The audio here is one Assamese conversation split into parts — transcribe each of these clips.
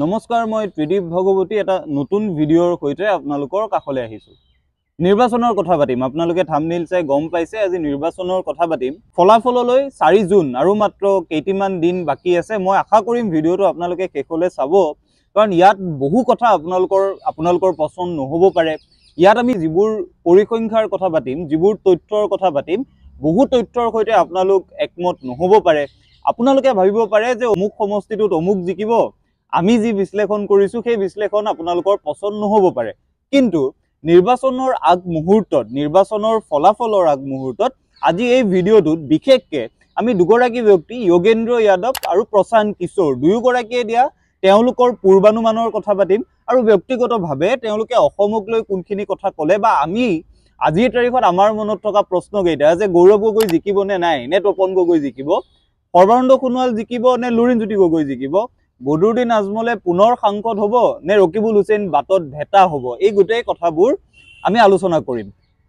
নমস্কাৰ, মই ত্ৰিদীপ ভগৱতী এটা নতুন ভিডিঅ'ৰ সৈতে আপোনালোকৰ কাষলৈ আহিছোঁ। নিৰ্বাচনৰ কথা পাতিম। আপোনালোকে থাম্বনেইল চাই গম পাইছে আজি নিৰ্বাচনৰ কথা পাতিম। ফলাফললৈ 4 জুন আৰু মাত্ৰ কেইটিমান দিন বাকী আছে। মই আশা কৰিম ভিডিঅ'টো আপোনালোকে শেষলৈ চাব, কাৰণ ইয়াত বহু কথা আপোনালোকৰ পছন্দ নহ'ব পাৰে। ইয়াত আমি যিবোৰ পৰিসংখ্যাৰ কথা পাতিম, যিবোৰ তথ্যৰ কথা পাতিম, বহু তথ্যৰ সৈতে আপোনালোক একমত নহ'ব পাৰে। আপোনালোকে ভাবিব পাৰে যে অমুক সমষ্টিটোত অমুক জিকিব, আমি যি বিশ্লেষণ কৰিছো সেই বিশ্লেষণ আপোনালোকৰ পছন্দ নহ'ব পাৰে। কিন্তু নিৰ্বাচনৰ আগমুহূৰ্তত, নিৰ্বাচনৰ ফলাফলৰ আগমুহূৰ্তত আজি এই ভিডিঅ'টোত বিশেষকৈ আমি দুগৰাকী ব্যক্তি যোগেন্দ্ৰ যাদৱ আৰু প্ৰশান্ত কিশোৰ দুয়োগৰাকীয়ে দিয়া তেওঁলোকৰ পূৰ্বানুমানৰ কথা পাতিম আৰু ব্যক্তিগতভাৱে তেওঁলোকে অসমক লৈ কোনখিনি কথা ক'লে বা আমি আজিৰ তাৰিখত আমাৰ মনত থকা প্ৰশ্নকেইটা যে গৌৰৱ গগৈ জিকিব নে নাই, নে তপন গগৈ জিকিব, সৰ্বানন্দ সোণোৱাল জিকিব নে লুৰিণজ্যোতি গগৈ জিকিব, বদৰুদ্দিন আজমলে পুনৰ সাংসদ হ'ব নে ৰকিবুল হুছেইন বাটত ভেটা হ'ব, এই গোটেই কথাবোৰ আমি আলোচনা কৰিম।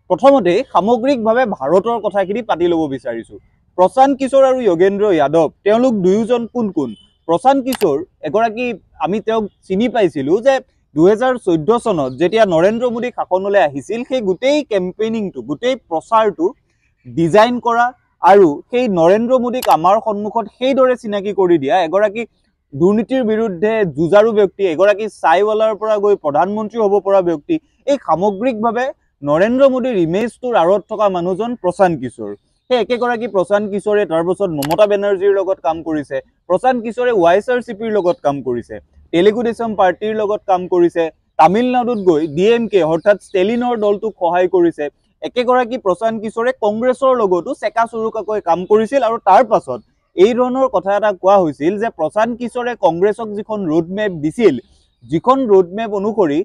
প্ৰথমতে সামগ্ৰিকভাৱে ভাৰতৰ কথাখিনি পাতি ল'ব বিচাৰিছোঁ। প্ৰশান্ত কিশোৰ আৰু যোগেন্দ্ৰ যাদৱ তেওঁলোক দুয়োজন কোন কোন? প্ৰশান্ত কিশোৰ এগৰাকী, আমি তেওঁক চিনি পাইছিলোঁ যে 2014 চনত যেতিয়া নৰেন্দ্ৰ মোদী শাসনলৈ আহিছিল, সেই গোটেই কেম্পেইনিংটো, গোটেই প্ৰচাৰটো ডিজাইন কৰা আৰু সেই নৰেন্দ্ৰ মোদীক আমাৰ সন্মুখত সেইদৰে চিনাকি কৰি দিয়া এগৰাকী দুৰ্নীতিৰ বিৰুদ্ধে যুঁজাৰু ব্যক্তি, এগৰাকী চাইৱালাৰ পৰা গৈ প্ৰধানমন্ত্ৰী হ'ব পৰা ব্যক্তি, এই সামগ্ৰিকভাৱে নৰেন্দ্ৰ মোদীৰ ইমেজটোৰ আঁৰত থকা মানুহজন প্ৰশান্ত কিশোৰ। সেই একেগৰাকী প্ৰশান্ত কিশোৰে তাৰপাছত মমতা বেনাৰ্জীৰ লগত কাম কৰিছে, প্ৰশান্ত কিশোৰে YSRCPৰ লগত কাম কৰিছে, তেলেগু দেশম পাৰ্টিৰ লগত কাম কৰিছে, তামিলনাডুত গৈ DMK অৰ্থাৎ ষ্টেলিনৰ দলটোক সহায় কৰিছে। একেগৰাকী প্ৰশান্ত কিশোৰে কংগ্ৰেছৰ লগতো চেকা চুৰুকাকৈ কাম কৰিছিল আৰু তাৰ পাছত এই ধৰণৰ কথা এটা কোৱা হৈছিল যে প্ৰশান্ত কিশোৰে কংগ্ৰেছক যিখন ৰোডমেপ দিছিল, যিখন ৰোডমেপ অনুসৰি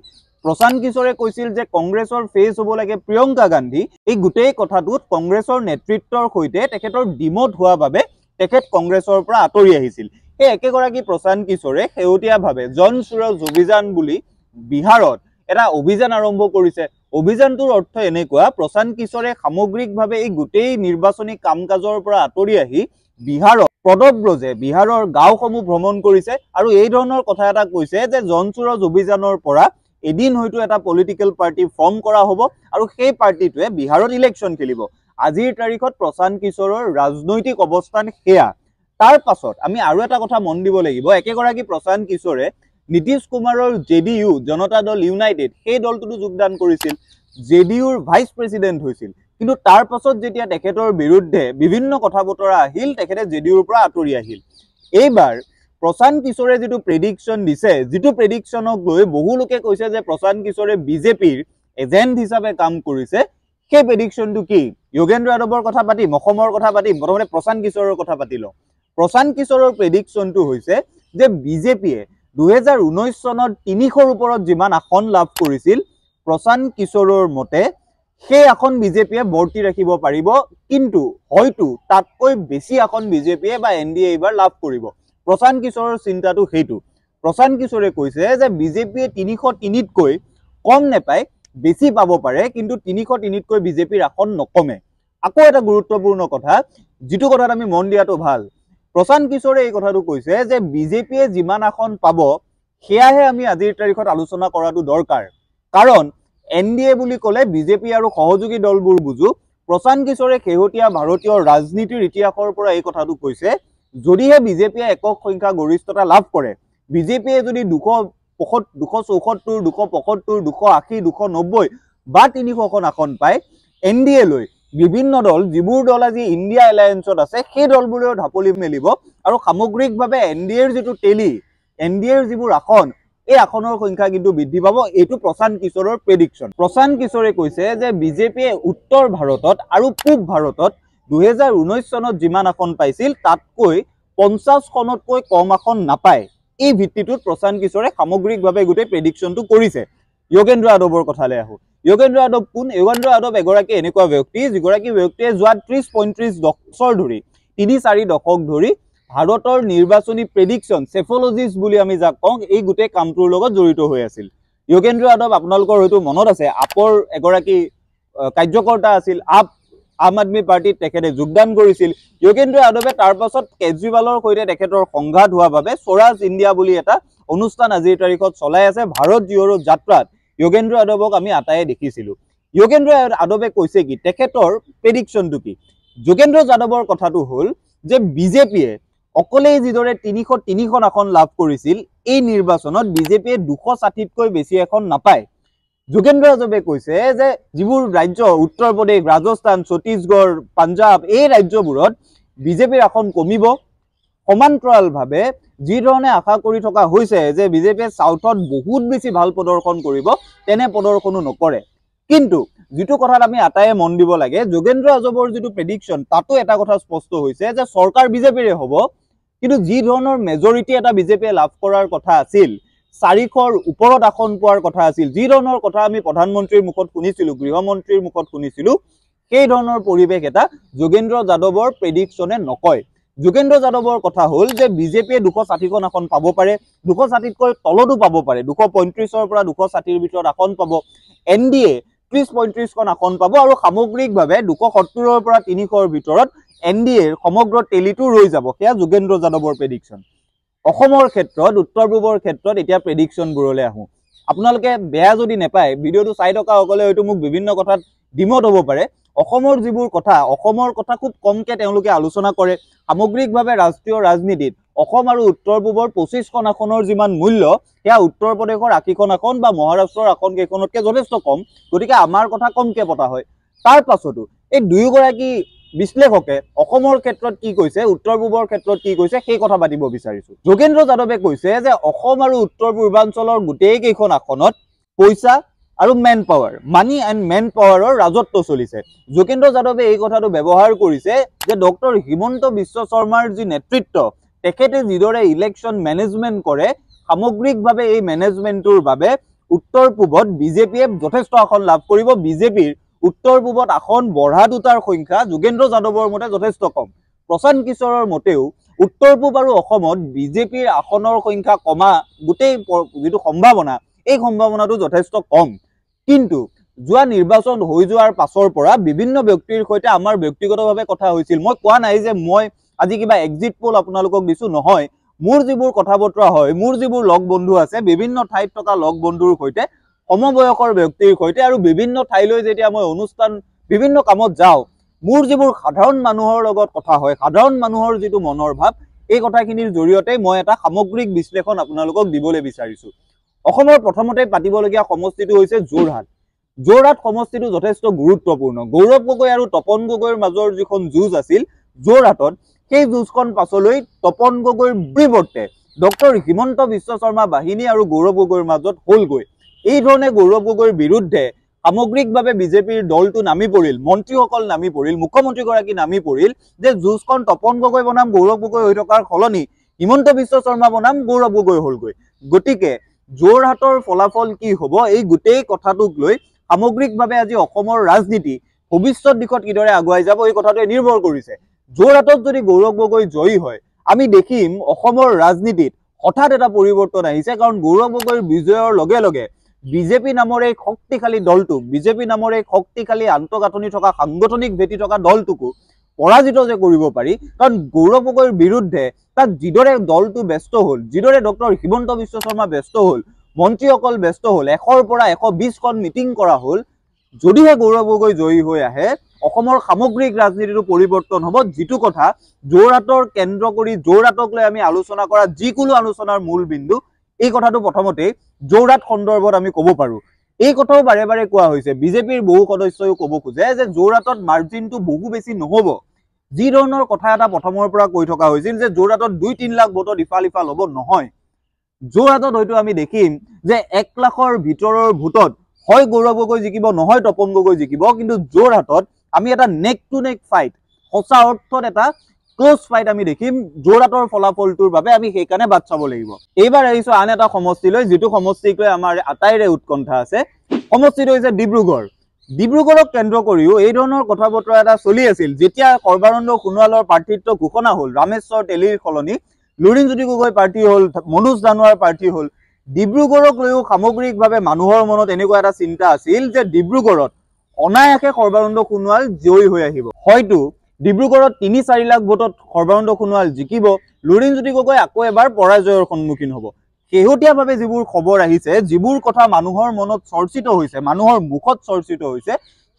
প্ৰশান্ত কিশোৰে কৈছিল যে কংগ্ৰেছৰ ফেচ হ'ব লাগে প্ৰিয়ংকা গান্ধী, এই গোটেই কথাটোত কংগ্ৰেছৰ নেতৃত্বৰ সৈতে তেখেতৰ ডিমত হোৱা বাবে তেখেত কংগ্ৰেছৰ পৰা আঁতৰি আহিছিল। সেই একেগৰাকী প্ৰশান্ত কিশোৰে শেহতীয়াভাৱে জন সুৰজ অভিযান বুলি বিহাৰত এটা অভিযান আৰম্ভ কৰিছে। অভিযানটোৰ অৰ্থ এনেকুৱা, প্ৰশান্ত কিশোৰে সামগ্ৰিকভাৱে এই গোটেই নিৰ্বাচনী কাম কাজৰ পৰা আঁতৰি আহি বিহাৰত পদব্ৰজে বিহাৰৰ গাঁওসমূহ ভ্ৰমণ কৰিছে আৰু এই ধৰণৰ কথা এটা কৈছে যে জন সুৰজ অভিযানৰ পৰা এদিন হয়তো এটা পলিটিকেল পাৰ্টি ফৰ্ম কৰা হ'ব আৰু সেই পাৰ্টিটোৱে বিহাৰত ইলেকশ্যন খেলিব। আজিৰ তাৰিখত প্ৰশান্ত কিশোৰৰ ৰাজনৈতিক অৱস্থান সেয়া। তাৰ পাছত আমি আৰু এটা কথা মন দিব লাগিব, একেগৰাকী প্ৰশান্ত কিশোৰে নীতিশ কুমাৰৰ JDU জনতা দল ইউনাইটেড সেই দলটোতো যোগদান কৰিছিল, JDUৰ ভাইচ প্ৰেচিডেণ্ট হৈছিল। কিন্তু তাৰ পাছত যেতিয়া তেখেতৰ বিৰুদ্ধে বিভিন্ন কথা বতৰা আহিল, তেখেতে JDUৰ পৰা আঁতৰি আহিল। এইবাৰ প্ৰশান্ত কিশোৰে যিটো প্ৰেডিকশ্যন দিছে, যিটো প্ৰেডিকশ্যনক লৈ বহু লোকে কৈছে যে প্ৰশান্ত কিশোৰে বিজেপিৰ এজেণ্ট হিচাপে কাম কৰিছে, সেই প্ৰেডিকশ্যনটো কি? যোগেন্দ্ৰ যাদৱৰ কথা পাতিম, অসমৰ কথা পাতিম, প্ৰথমতে প্ৰশান্ত কিশোৰৰ কথা পাতি লওঁ। প্ৰশান্ত কিশোৰৰ প্ৰেডিকশ্যনটো হৈছে যে বিজেপিয়ে 2019 চনত 300ৰ ওপৰত যিমান আসন লাভ কৰিছিল, প্ৰশান্ত কিশোৰৰ মতে সেই আসন বিজেপিয়ে বৰ্তি ৰাখিব পাৰিব, কিন্তু হয়তো তাতকৈ বেছি আসন বিজেপিয়ে বা NDA এইবাৰ লাভ কৰিব। প্ৰশান্ত কিশোৰৰ চিন্তাটো সেইটো। প্ৰশান্ত কিশোৰে কৈছে যে বিজেপিয়ে 303তকৈ কম নেপায়, বেছি পাব পাৰে, কিন্তু 303তকৈ বিজেপিৰ আসন নকমে। আকৌ এটা গুৰুত্বপূৰ্ণ কথা, যিটো কথাত আমি মন দিয়াটো ভাল, প্ৰশান্ত কিশোৰে এই কথাটো কৈছে যে বিজেপিয়ে যিমান আসন পাব সেয়াহে আমি আজিৰ তাৰিখত আলোচনা কৰাটো দৰকাৰ, কাৰণ NDA বুলি ক'লে বিজেপি আৰু সহযোগী দলবোৰ বুজো। প্ৰশান্ত কিশোৰে শেহতীয়া ভাৰতীয় ৰাজনীতিৰ ইতিহাসৰ পৰা এই কথাটো কৈছে, যদিহে বিজেপিয়ে একক সংখ্যা গৰিষ্ঠতা লাভ কৰে, বিজেপিয়ে যদি 274, 275, 280, 290 বা 300খন আসন পায়, NDA লৈ বিভিন্ন দল, যিবোৰ দল আজি ইণ্ডিয়া এলায়েন্সত আছে, সেই দলবোৰেও ঢাপলি মেলিব আৰু সামগ্ৰিকভাৱে NDAৰ যিটো NDAৰ যিবোৰ আসন, এই আসনৰ সংখ্যা কিন্তু বৃদ্ধি পাব। এইটো প্ৰশান্ত কিশোৰৰ প্ৰেডিকশ্যন। প্ৰশান্ত কিশোৰে কৈছে যে বিজেপিয়ে উত্তৰ ভাৰতত আৰু পূব ভাৰতত 2019 চনত যিমান আসন পাইছিল তাতকৈ 50খনতকৈ কম আসন নাপায়। এই ভিত্তিটোত প্ৰশান্ত কিশোৰে সামগ্ৰিকভাৱে গোটেই প্ৰেডিকশ্যনটো কৰিছে। যোগেন্দ্ৰ যাদৱৰ কথালৈ আহোঁ। যোগেন্দ্ৰ যাদৱ কোন? যোগেন্দ্ৰ যাদৱ এগৰাকী এনেকুৱা ব্যক্তি যিগৰাকী ব্যক্তিয়ে যোৱা 30-35 বছৰ ধৰি, 3-4 দশক ধৰি ভাৰতৰ নিৰ্বাচনী প্ৰেডিকশ্যন, চেফলজিষ্ট বুলি আমি যাক কওঁ, এই গোটেই কামটোৰ লগত জড়িত হৈ আছিল। যোগেন্দ্ৰ যাদৱ আপোনালোকৰ হয়তো মনত আছে, আপৰ এগৰাকী কাৰ্যকৰ্তা আছিল, আম আদমি পাৰ্টিত তেখেতে যোগদান কৰিছিল। যোগেন্দ্ৰ যাদৱে তাৰ পাছত কেজৰিৱালৰ সৈতে তেখেতৰ সংঘাত হোৱা বাবে স্বৰাজ ইণ্ডিয়া বুলি এটা অনুষ্ঠান আজিৰ তাৰিখত চলাই আছে ভাৰত জিঅ'ৰ যাত্ৰাত যোগেন্দ্ৰ যাদৱক আমি আটায়ে দেখিছিলো যোগেন্দ্ৰ যাদৱে কৈছে কি তেখেতৰ প্ৰেডিকচনটো কি যোগেন্দ্ৰ যাদৱৰ কথাটো হল যে বিজেপিয়ে অকলে যিদৰে 303খন আসন লাভ কৰিছিল এই নিৰ্বাচনত বিজেপিয়ে 260তকৈ বেছি এখন নাপায় যোগেন্দ্ৰ যাদৱে কৈছে যে যিবোৰ ৰাজ্য উত্তৰ প্ৰদেশ ৰাজস্থান ছত্তীশগড় পাঞ্জাব এই ৰাজ্যবোৰত বিজেপিৰ আসন কমিব সমান্তৰালভাৱে যি ধৰণে আশা কৰি থকা হৈছে যে বিজেপিয়ে সাউথত বহুত বেছি ভাল প্ৰদৰ্শন কৰিব তেনে প্ৰদৰ্শনো নকৰে কিন্তু যেটো কথাত আমি আটায়ে মন দিব লাগে যোগেন্দ্ৰ যাদৱৰ যেটো প্ৰেডিকচন তাতো এটা কথা স্পষ্ট হৈছে যে সৰকাৰ বিজেপিৰে হ'ব কিন্তু যি ধৰণৰ মেজৰিটি এটা বিজেপিয়ে লাভ কৰাৰ কথা আছিল 400ৰ ওপৰত আসন পোৱাৰ কথা আছিল যি ধৰণৰ কথা আমি প্ৰধানমন্ত্ৰীৰ মুখত শুনিছিলো গৃহমন্ত্ৰীৰ মুখত শুনিছিলো সেই ধৰণৰ পৰিবেশ এটা যোগেন্দ্ৰ যাদৱৰ প্ৰেডিকচনে নকয় যোগেন্দ্ৰ যাদৱৰ কথা হল যে বিজেপিয়ে 260খন আসন পাব পাৰে 260তকৈ তলতো পাব পাৰে 235ৰ পৰা 260ৰ ভিতৰত আসন পাব এনডিএ 30-35খন আসন পাব আৰু সামগ্ৰিকভাৱে 270ৰ পৰা 300ৰ ভিতৰত এনডিএৰ সমগ্ৰ টেলিটো ৰৈ যাব সেয়া যোগেন্দ্ৰ যাদৱৰ প্ৰেডিকচন অসমৰ ক্ষেত্ৰত উত্তৰ পূবৰ ক্ষেত্ৰত এতিয়া প্ৰেডিকচনবোৰলৈ আহো আপোনালোকে বেয়া যদি নেপায় ভিডিওটো চাই থকা সকলে হয়তো মোক বিভিন্ন কথাত ডিমত হ'ব পাৰে অসমৰ যিবোৰ কথা অসমৰ কথা খুব কমকে তেওঁলোকে আলোচনা কৰে সামগ্ৰিকভাৱে ৰাষ্ট্ৰীয় ৰাজনীতিত অসম আৰু উত্তৰ পূবৰ 25খন আসনৰ যিমান মূল্য সেয়া উত্তৰ প্ৰদেশৰ 80খন আসন বা মহাৰাষ্ট্ৰৰ আসন কেইখনতকৈ যথেষ্ট কম গতিকে আমাৰ কথা কমকে পতা হয় তাৰ পাছতো এই দুয়োগৰাকী বিশ্লেষকে অসমৰ ক্ষেত্ৰত কি কৈছে উত্তৰ পূবৰ ক্ষেত্ৰত কি কৈছে সেই কথা পাতিব বিচাৰিছো যোগেন্দ্ৰ যাদৱে কৈছে যে অসম আৰু উত্তৰ পূৰ্বাঞ্চলৰ গোটেই কেইখন আসনত পইচা আৰু মেন পাৱাৰ মানি এণ্ড মেন পাৱাৰৰ ৰাজত্ব চলিছে যোগেন্দ্ৰ যাদৱে এই কথাটো ব্যৱহাৰ কৰিছে যে ডক্টৰ হিমন্ত বিশ্ব শৰ্মাৰ যি নেতৃত্ব তেখেতে যিদৰে ইলেকশ্যন মেনেজমেণ্ট কৰে সামগ্ৰিকভাৱে এই মেনেজমেণ্টৰ বাবে উত্তৰ পূবত বিজেপিয়ে যথেষ্ট আসন লাভ কৰিব বিজেপিৰ উত্তৰ পূবত আসন বঢ়া দুটাৰ সংখ্যা যোগেন্দ্ৰ যাদৱৰ মতে যথেষ্ট কম প্ৰশান্ত কিশোৰৰ মতেও উত্তৰ পূব আৰু অসমত বিজেপিৰ আসনৰ সংখ্যা কমা গোটেই যেটো সম্ভাৱনা এই সম্ভাৱনাটো যথেষ্ট কম কিন্তু যোৱা নিৰ্বাচন হৈ যোৱাৰ পাছৰ পৰা বিভিন্ন ব্যক্তিৰ সৈতে আমাৰ ব্যক্তিগতভাৱে কথা হৈছিল মই কোৱা নাই যে মই আজি কিবা এক্সিট পোল আপোনালোকক দিছো নহয় মোৰ যিবোৰ কথা বতৰা হয় মোৰ যিবোৰ লগ বন্ধু আছে বিভিন্ন ঠাইত থকা লগ বন্ধুৰ সৈতে সমবয়সৰ ব্যক্তিৰ সৈতে আৰু বিভিন্ন ঠাইলৈ যেতিয়া মই অনুষ্ঠান বিভিন্ন কামত যাওঁ মোৰ যিবোৰ সাধাৰণ মানুহৰ লগত কথা হয় সাধাৰণ মানুহৰ যিটো মনৰ ভাৱ এই কথাখিনিৰ জৰিয়তে মই এটা সামগ্ৰিক বিশ্লেষণ আপোনালোকক দিবলৈ বিচাৰিছো অসমৰ প্ৰথমতে পাতিবলগীয়া সমষ্টিটো হৈছে যোৰহাট সমষ্টিটো যথেষ্ট গুৰুত্বপূৰ্ণ গৌৰৱ গগৈ আৰু তপন গগৈৰ মাজৰ যিখন যুঁজ আছিল যোৰহাটত সেই যুঁজখন পাছলৈ তপন গগৈৰ বিপৰীতে ডক্টৰ হিমন্ত বিশ্ব শৰ্মা বাহিনী আৰু গৌৰৱ গগৈৰ মাজত হলগৈ এই ধৰণে গৌৰৱ গগৈৰ বিৰুদ্ধে সামগ্ৰিকভাৱে বিজেপিৰ দলটো নামি পৰিল মন্ত্ৰীসকল নামি পৰিল মুখ্যমন্ত্ৰীগৰাকী নামি পৰিল যে যুঁজখন তপন গগৈ বনাম গৌৰৱ গগৈ হৈ থকাৰ সলনি হিমন্ত বিশ্ব শৰ্মা বনাম গৌৰৱ গগৈ হলগৈ গতিকে যোৰহাটৰ ফলাফল কি হ'ব এই গোটেই কথাটোক লৈ সামগ্ৰিকভাৱে আজি অসমৰ ৰাজনীতি ভৱিষ্যত দিশত কিদৰে আগুৱাই যাব এই কথাটোৱে নিৰ্ভৰ কৰিছে যোৰহাটত যদি গৌৰৱ গগৈ জয়ী হয় আমি দেখিম অসমৰ ৰাজনীতিত হঠাৎ এটা পৰিৱৰ্তন আহিছে কাৰণ গৌৰৱ গগৈৰ বিজয়ৰ লগে লগে বিজেপি নামৰ এই শক্তিশালী দলটো বিজেপি নামৰ এই শক্তিশালী আন্তঃগাঁথনি থকা সাংগঠনিক ভেটি থকা দলটোকো পৰাজিত যে কৰিব পাৰি কাৰণ গৌৰৱ গগৈৰ বিৰুদ্ধে তাত যিদৰে দলটো ব্যস্ত হ'ল যিদৰে ডক্টৰ হিমন্ত বিশ্ব শৰ্মা ব্যস্ত হ'ল মন্ত্ৰীসকল ব্যস্ত হ'ল 100ৰ পৰা 120খন মিটিং কৰা হ'ল যদিহে গৌৰৱ গগৈ জয়ী হৈ আহে অসমৰ সামগ্ৰিক ৰাজনীতিটো পৰিৱৰ্তন হ'ব যিটো কথা যোৰহাটৰ কেন্দ্ৰ কৰি যোৰহাটক লৈ আমি আলোচনা কৰা যিকোনো আলোচনাৰ মূল বিন্দু এই কথাটো প্ৰথমতে যোৰহাট সন্দৰ্ভত আমি ক'ব পাৰো এই কথাও বাৰে বাৰে কোৱা হৈছে বিজেপিৰ বহু সদস্যই ক'ব খোজে যে যোৰহাটত মাৰ্জিনটো বহু বেছি নহ'ব যি ধৰণৰ কথা এটা প্ৰথমৰ পৰা কৈ থকা হৈছিল যে যোৰহাটত 2-3 লাখ ভোটত ইফাল হ'ব নহয় যোৰহাটত হয়তো আমি দেখিম যে 1 লাখৰ ভিতৰৰ ভোটত হয় গৌৰৱ গগৈ জিকিব নহয় তপন গগৈ জিকিব কিন্তু যোৰহাটত আমি এটা নেক টু নেক ফাইট সঁচা অৰ্থত এটা ক্লোজ ফাইট আমি দেখিম যোৰহাটৰ ফলাফলটোৰ বাবে আমি সেইকাৰণে বাট চাব লাগিব এইবাৰ আহিছো আন এটা সমষ্টিলৈ যিটো সমষ্টিক লৈ আমাৰ আটাইৰে উৎকণ্ঠা আছে সমষ্টিটো হৈছে ডিব্ৰুগড়ক কেন্দ্ৰ কৰিও এই ধৰণৰ কথা বতৰা এটা চলি আছিল যেতিয়া সৰ্বানন্দ সোণোৱালৰ প্ৰাৰ্থিত্ব ঘোষণা হ'ল ৰামেশ্বৰ তেলীৰ সলনি লুৰিণজ্যোতি গগৈ প্ৰাৰ্থী হ'ল মনোজ দানোৱাৰ প্ৰাৰ্থী হ'ল ডিব্ৰুগড়ক লৈও সামগ্ৰিকভাৱে মানুহৰ মনত এনেকুৱা এটা চিন্তা আছিল যে ডিব্ৰুগড়ত অনায়াসে সৰ্বানন্দ সোণোৱাল জয়ী হৈ আহিব হয়তো ডিব্ৰুগড়ত 3-4 লাখ ভোটত সৰ্বানন্দ সোণোৱাল জিকিব লুৰিণজ্যোতি গগৈ আকৌ এবাৰ পৰাজয়ৰ সন্মুখীন হ'ব শেহতীয়াভাৱে যিবোৰ খবৰ আহিছে, যিবোৰ কথা মানুহৰ মনত চৰ্চিত হৈছে, মানুহৰ মুখত চৰ্চিত হৈছে,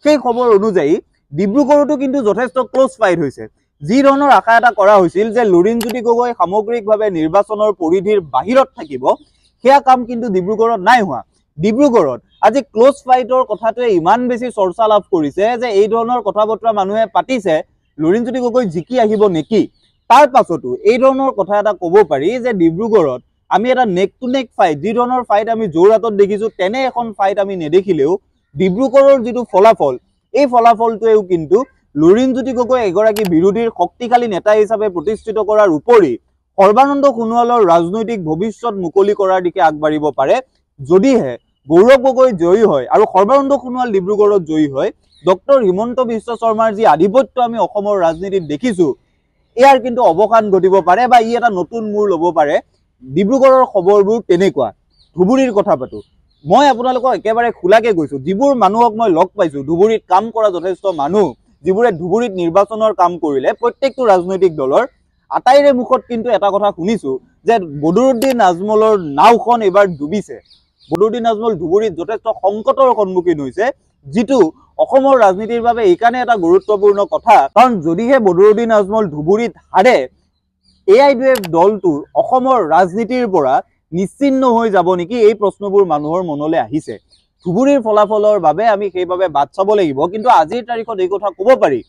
সেই খবৰ অনুযায়ী ডিব্ৰুগড়তো কিন্তু যথেষ্ট ক্লোজ ফাইট হৈছে। যি ধৰণৰ আশা এটা কৰা হৈছিল যে লুৰিণজ্যোতি গগৈ সামগ্ৰিকভাৱে নিৰ্বাচনৰ পৰিধিৰ বাহিৰত থাকিব, সেয়া কাম কিন্তু ডিব্ৰুগড়ত নাই হোৱা। ডিব্ৰুগড়ত আজি ক্লোজ ফাইটৰ কথাটোৱে ইমান বেছি চৰ্চা লাভ কৰিছে যে এই ধৰণৰ কথা বতৰা মানুহে পাতিছে লুৰিণজ্যোতি গগৈ জিকি আহিব নেকি। তাৰ পাছতো এই ধৰণৰ কথা এটা ক'ব পাৰি যে ডিব্ৰুগড়ত আমি এটা নেক টু নেক ফাইট, যি ধৰণৰ ফাইট আমি যোৰহাটত দেখিছো তেনে এখন ফাইট আমি নেদেখিলেও ডিব্ৰুগড়ৰ যিটো ফলাফল, এই ফলাফলটোৱেও কিন্তু লুৰিণজ্যোতি গগৈ এগৰাকী বিৰোধীৰ শক্তিশালী নেতা হিচাপে প্ৰতিষ্ঠিত কৰাৰ উপৰি সৰ্বানন্দ সোণোৱালৰ ৰাজনৈতিক ভৱিষ্যত মুকলি কৰাৰ দিশে আগবাঢ়িব পাৰে। যদিহে গৌৰৱ গগৈ জয়ী হয় আৰু সৰ্বানন্দ সোণোৱাল ডিব্ৰুগড়ত জয়ী হয়, ডক্টৰ হিমন্ত বিশ্ব শৰ্মাৰ যি আধিপত্য আমি অসমৰ ৰাজনীতিত দেখিছো, ইয়াৰ কিন্তু অৱসান ঘটিব পাৰে বা ই এটা নতুন মূৰ ল'ব পাৰে। ডিব্ৰুগড়ৰ খবৰবোৰ তেনেকুৱা। ধুবুৰীৰ কথা পাতো। মই আপোনালোকক একেবাৰে খোলাকে কৈছো, যিবোৰ মানুহক মই লগ পাইছো, ধুবুৰীত কাম কৰা যথেষ্ট মানুহ, যিবোৰে ধুবুৰীত নিৰ্বাচনৰ কাম কৰিলে, প্ৰত্যেকটো ৰাজনৈতিক দলৰ আটাইৰে মুখত কিন্তু এটা কথা শুনিছো যে বদৰুদ্দিন আজমলৰ নাওখন এইবাৰ ডুবিছে। বদৰুদ্দিন আজমল ধুবুৰীত যথেষ্ট সংকটৰ সন্মুখীন হৈছে, যিটো অসমৰ ৰাজনীতিৰ বাবে এইকাৰণে এটা গুৰুত্বপূৰ্ণ কথা, কাৰণ যদিহে বদৰুদ্দিন আজমল ধুবুৰীত হাৰে, AIUDF দলটো অসমৰ ৰাজনীতিৰ পৰা নিশ্চিন্ন হৈ যাব নেকি, এই প্ৰশ্নবোৰ মানুহৰ মনলৈ আহিছে। ধুবুৰীৰ ফলাফলৰ বাবে আমি সেইবাবে বাট চাব লাগিব। কিন্তু আজিৰ তাৰিখত এই কথা ক'ব পাৰি,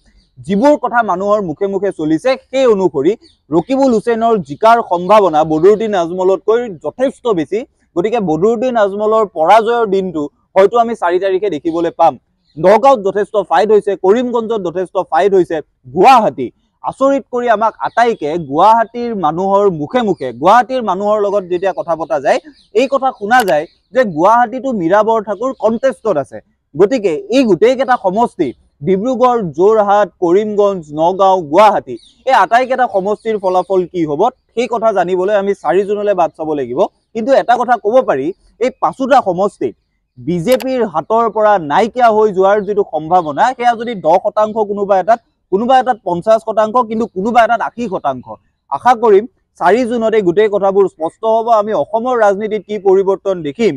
যিবোৰ কথা মানুহৰ মুখে মুখে চলিছে সেই অনুসৰি ৰকিবুল হুছেইনৰ জিকাৰ সম্ভাৱনা বদৰুদ্দিন আজমলতকৈ যথেষ্ট বেছি। গতিকে বদৰুদ্দিন আজমলৰ পৰাজয়ৰ দিনটো হয়তো আমি 4 তাৰিখে দেখিবলৈ পাম। নগাঁৱত যথেষ্ট ফাইট হৈছে, কৰিমগঞ্জত যথেষ্ট ফাইট হৈছে, গুৱাহাটী আচৰিত কৰি আমাক আটাইকে গুৱাহাটীৰ মানুহৰ মুখে মুখে, গুৱাহাটীৰ মানুহৰ লগত যেতিয়া কথা পতা যায়, এই কথা শুনা যায় যে গুৱাহাটীতো মীৰা বৰঠাকুৰ কণ্টেষ্টত আছে। গতিকে এই গোটেইকেইটা সমষ্টি, ডিব্ৰুগড়, যোৰহাট, কৰিমগঞ্জ, নগাঁও, গুৱাহাটী, এই আটাইকেইটা সমষ্টিৰ ফলাফল কি হ'ব সেই কথা জানিবলৈ আমি 4 জুনলৈ বাট চাব লাগিব। কিন্তু এটা কথা ক'ব পাৰি, এই 5টা সমষ্টিত বিজেপিৰ হাতৰ পৰা নাইকিয়া হৈ যোৱাৰ যিটো সম্ভাৱনা, সেয়া যদি 10% কোনোবা এটাত 50%, কিন্তু কোনোবা এটাত 80%। আশা কৰিম 4 জুনতে গোটেই কথাবোৰ স্পষ্ট হ'ব। আমি অসমৰ ৰাজনীতিত কি পৰিৱৰ্তন দেখিম,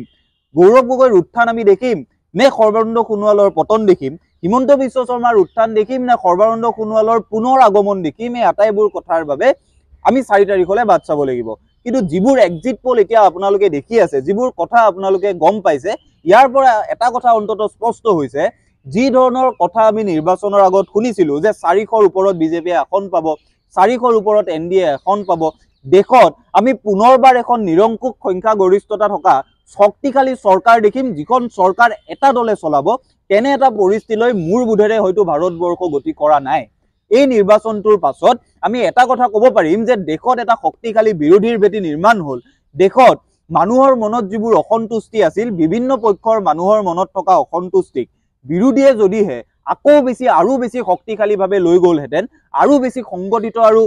গৌৰৱ গগৈৰ উত্থান আমি দেখিম নে সৰ্বানন্দ সোণোৱালৰ পতন দেখিম, হিমন্ত বিশ্ব শৰ্মাৰ উত্থান দেখিম নে সৰ্বানন্দ সোণোৱালৰ পুনৰ আগমন দেখিম, এই আটাইবোৰ কথাৰ বাবে আমি 4 তাৰিখলৈ বাট চাব লাগিব। কিন্তু যিবোৰ এক্সিট পোল এতিয়া আপোনালোকে দেখি আছে, যিবোৰ কথা আপোনালোকে গম পাইছে, ইয়াৰ পৰা এটা কথা অন্তত স্পষ্ট হৈছে, যি ধৰণৰ কথা আমি নিৰ্বাচনৰ আগত শুনিছিলো যে 400ৰ ওপৰত বিজেপিয়ে আসন পাব, 400ৰ ওপৰত NDA আসন পাব, দেশত আমি পুনৰবাৰ এখন নিৰংকুশ সংখ্যাগৰিষ্ঠতা থকা শক্তিশালী চৰকাৰ দেখিম, যিখন চৰকাৰ এটা দলে চলাব, তেনে এটা পৰিস্থিতিলৈ মূৰ বোধেৰে হয়তো ভাৰতবৰ্ষ গতি কৰা নাই। এই নিৰ্বাচনটোৰ পাছত আমি এটা কথা ক'ব পাৰিম যে দেশত এটা শক্তিশালী বিৰোধীৰ ভেটি নিৰ্মাণ হ'ল। দেশত মানুহৰ মনত যিবোৰ অসন্তুষ্টি আছিল, বিভিন্ন পক্ষৰ মানুহৰ মনত থকা অসন্তুষ্টিক বিৰোধীয়ে যদিহে আকৌ বেছি আৰু বেছি শক্তিশালীভাৱে লৈ গ'লহেঁতেন, আৰু বেছি সংগঠিত আৰু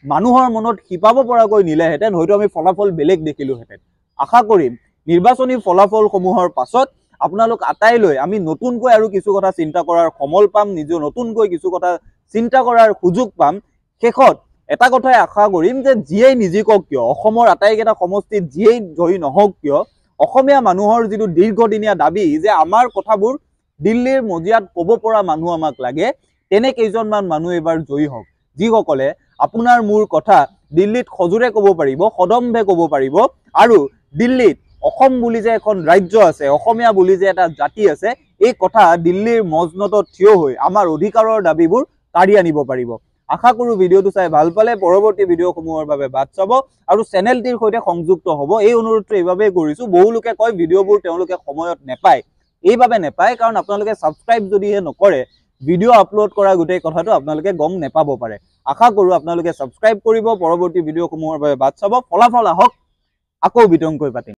মানুহৰ মনত শিপাব পৰাকৈ নিলেহেঁতেন, হয়তো আমি ফলাফল বেলেগ দেখিলোহেঁতেন। আশা কৰিম নিৰ্বাচনী ফলাফলসমূহৰ পাছত আপোনালোক আটাইলৈ আমি নতুনকৈ আৰু কিছু কথা চিন্তা কৰাৰ সমল পাম, নিজে নতুনকৈ কিছু কথা চিন্তা কৰাৰ সুযোগ পাম। শেষত এটা কথাই আশা কৰিম যে যিয়েই নিজিকক কিয়, অসমৰ আটাইকেইটা সমষ্টিত যিয়েই জয়ী নহওক কিয়, অসমীয়া মানুহৰ যিটো দীৰ্ঘদিনীয়া দাবী যে আমাৰ কথাবোৰ দিল্লীৰ মজিয়াত ক'ব পৰা মানুহ আমাক লাগে, তেনে কেইজনমান মানুহ এবাৰ জয়ী হওক, যিসকলে আপোনাৰ মোৰ কথা দিল্লীত সজোৰে ক'ব পাৰিব, সদম্ভে ক'ব পাৰিব, আৰু দিল্লীত অসম বুলি যে এখন ৰাজ্য আছে, অসমীয়া বুলি যে এটা জাতি আছে, এই কথা দিল্লীৰ মজনতত থিয় হৈ আমাৰ অধিকাৰৰ দাবীবোৰ কাঢ়ি আনিব পাৰিব। আশা কৰোঁ ভিডিঅ'টো চাই ভাল পালে, পৰৱৰ্তী ভিডিঅ'সমূহৰ বাবে বাট চাব আৰু চেনেলটিৰ সৈতে সংযুক্ত হ'ব। এই অনুৰোধটো এইবাবেই কৰিছোঁ, বহু লোকে কয় ভিডিঅ'বোৰ তেওঁলোকে সময়ত নেপায়। এইভাবে নেপায় কাৰণ আপোনালোকে সাবস্ক্ৰাইব যদিহে নকৰে, ভিডিঅ' আপলোড কৰা গোটেই কথাটো আপোনালোকে গম নেপাব পাৰে। আশা কৰোঁ আপোনালোকে সাবস্ক্ৰাইব কৰিব, পৰৱৰ্তী ভিডিঅ'সমূহৰ বাবে বাট চাব। ফলাফল আহক, আকৌ বিতংকৈ পাতিম।